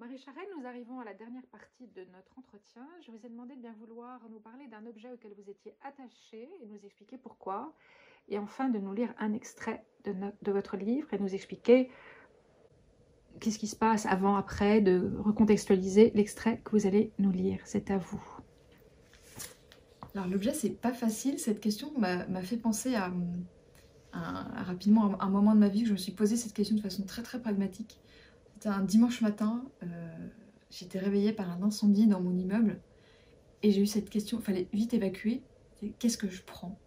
Marie Charelle, nous arrivons à la dernière partie de notre entretien. Je vous ai demandé de bien vouloir nous parler d'un objet auquel vous étiez attaché et nous expliquer pourquoi. Et enfin de nous lire un extrait de votre livre et nous expliquer qu'est-ce qui se passe avant, après, de recontextualiser l'extrait que vous allez nous lire. C'est à vous. Alors l'objet, c'est pas facile. Cette question m'a fait penser à rapidement un moment de ma vie où je me suis posé cette question de façon très très pragmatique. C'était un dimanche matin, j'étais réveillée par un incendie dans mon immeuble et j'ai eu cette question, il fallait vite évacuer. Qu'est-ce que je prends?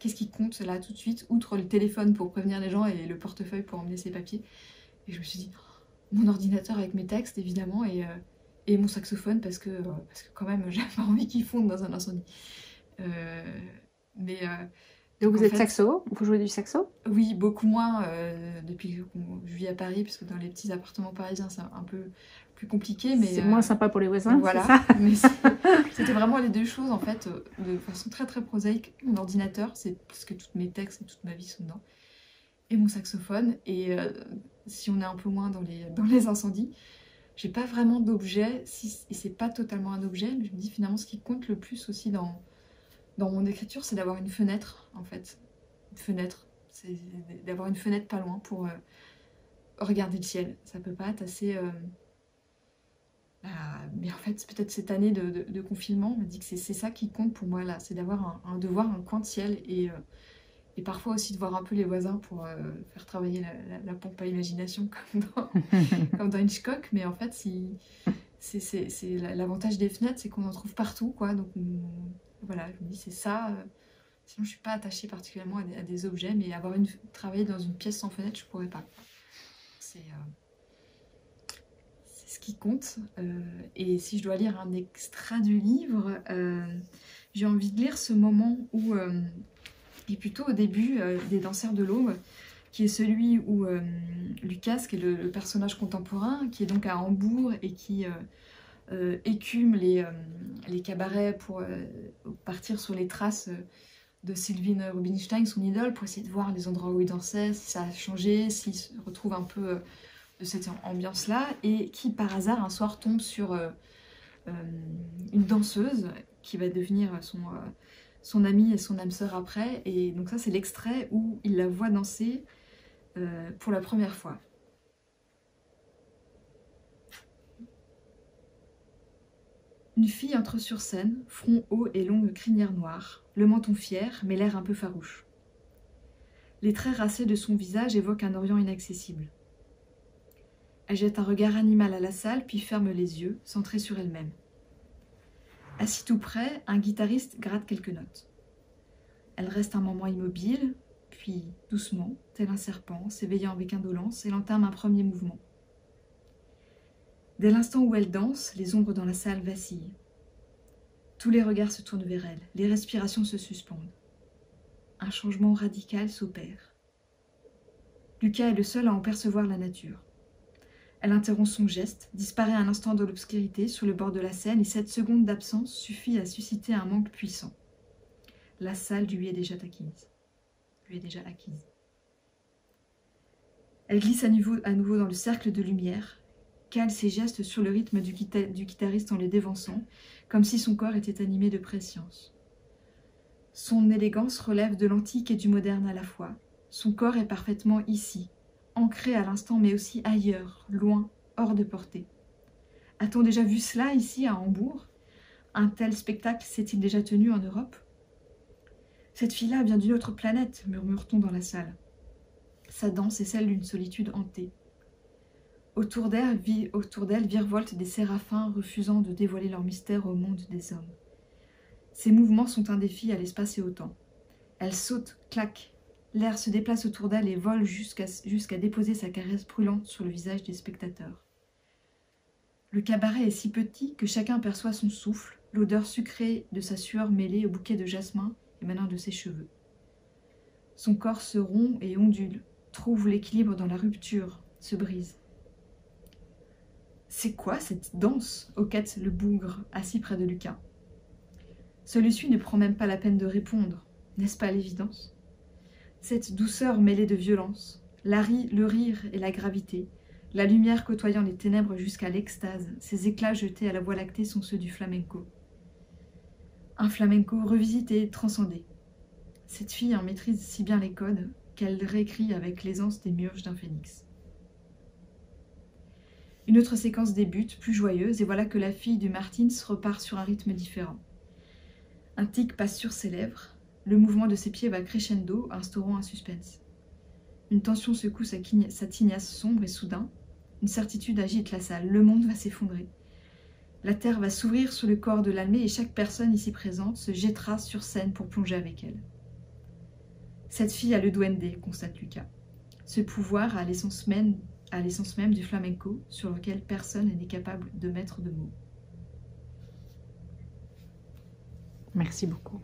Qu'est-ce qui compte là tout de suite, outre le téléphone pour prévenir les gens et le portefeuille pour emmener ses papiers? Et je me suis dit, mon ordinateur avec mes textes évidemment et mon saxophone parce que quand même j'avais pas envie qu'il fonde dans un incendie. Euh, mais Donc vous êtes fait, saxo, vous jouez du saxo? Oui, beaucoup moins depuis que je vis à Paris, parce que dans les petits appartements parisiens c'est un peu plus compliqué. Mais c'est moins sympa pour les voisins, voilà. c'est ça? Mais c'était vraiment les deux choses en fait, de façon très très prosaïque. Mon ordinateur, c'est parce que tous mes textes et toute ma vie sont dedans, et mon saxophone. Et si on est un peu moins dans les incendies, j'ai pas vraiment d'objet, et c'est pas totalement un objet, mais je me dis finalement ce qui compte le plus aussi dans mon écriture, c'est d'avoir une fenêtre en fait. Une fenêtre, c'est d'avoir une fenêtre pas loin pour regarder le ciel. Ça peut pas être assez... mais en fait, peut-être cette année de confinement me dit que c'est ça qui compte pour moi là, c'est d'avoir de voir un coin de ciel et parfois aussi de voir un peu les voisins pour faire travailler la pompe à imagination comme dans Hitchcock. Mais en fait, c'est l'avantage des fenêtres, c'est qu'on en trouve partout, quoi. Donc voilà, je me dis c'est ça. Sinon, je suis pas attachée particulièrement à des objets, mais travailler dans une pièce sans fenêtre, je pourrais pas. C'est ce qui compte. Et si je dois lire un extrait du livre, j'ai envie de lire ce moment où, et plutôt au début des Danseurs de l'Aube, qui est celui où Lucas, qui est le personnage contemporain, qui est donc à Hambourg et qui écume les cabarets pour partir sur les traces de Sylvine Rubinstein, son idole, pour essayer de voir les endroits où il dansait, si ça a changé, s'il se retrouve un peu de cette ambiance-là, et qui par hasard un soir tombe sur une danseuse qui va devenir son amie et son âme sœur après. Et donc ça, c'est l'extrait où il la voit danser pour la première fois. Une fille entre sur scène, front haut et longue crinière noire, le menton fier, mais l'air un peu farouche. Les traits racés de son visage évoquent un Orient inaccessible. Elle jette un regard animal à la salle, puis ferme les yeux, centrée sur elle-même. Assis tout près, un guitariste gratte quelques notes. Elle reste un moment immobile, puis, doucement, tel un serpent, s'éveillant avec indolence, elle entame un premier mouvement. Dès l'instant où elle danse, les ombres dans la salle vacillent. Tous les regards se tournent vers elle, les respirations se suspendent. Un changement radical s'opère. Lucas est le seul à en percevoir la nature. Elle interrompt son geste, disparaît un instant dans l'obscurité sur le bord de la scène et 7 secondes d'absence suffit à susciter un manque puissant. La salle lui est déjà acquise. Elle glisse à nouveau dans le cercle de lumière, cale ses gestes sur le rythme du guitariste en les dévançant, comme si son corps était animé de prescience. Son élégance relève de l'antique et du moderne à la fois. Son corps est parfaitement ici, ancré à l'instant mais aussi ailleurs, loin, hors de portée. A-t-on déjà vu cela ici à Hambourg? Un tel spectacle s'est-il déjà tenu en Europe? Cette fille-là vient d'une autre planète, murmure-t-on dans la salle. Sa danse est celle d'une solitude hantée. Autour d'elle virevoltent des séraphins refusant de dévoiler leur mystère au monde des hommes. Ses mouvements sont un défi à l'espace et au temps. Elle saute, claque. L'air se déplace autour d'elle et vole jusqu'à déposer sa caresse brûlante sur le visage des spectateurs. Le cabaret est si petit que chacun perçoit son souffle, l'odeur sucrée de sa sueur mêlée au bouquet de jasmin émanant de ses cheveux. Son corps se rompt et ondule, trouve l'équilibre dans la rupture, se brise. C'est quoi cette danse? Hoquette le bougre, assis près de Lucas. Celui-ci ne prend même pas la peine de répondre, n'est-ce pas l'évidence? Cette douceur mêlée de violence, le rire et la gravité, La lumière côtoyant les ténèbres jusqu'à l'extase, ces éclats jetés à la Voie lactée sont ceux du flamenco. Un flamenco revisité et transcendé. Cette fille en maîtrise si bien les codes qu'elle réécrit avec l'aisance des murges d'un phénix. Une autre séquence débute, plus joyeuse, et voilà que la fille du Martins repart sur un rythme différent. Un tic passe sur ses lèvres, le mouvement de ses pieds va crescendo, instaurant un suspense. Une tension secoue sa tignasse sombre et soudain, une certitude agite la salle, le monde va s'effondrer. La terre va s'ouvrir sur le corps de l'Almé et chaque personne ici présente se jettera sur scène pour plonger avec elle. Cette fille a le duende, constate Lucas. Ce pouvoir a l'essence même du flamenco sur lequel personne n'est capable de mettre de mots. Merci beaucoup.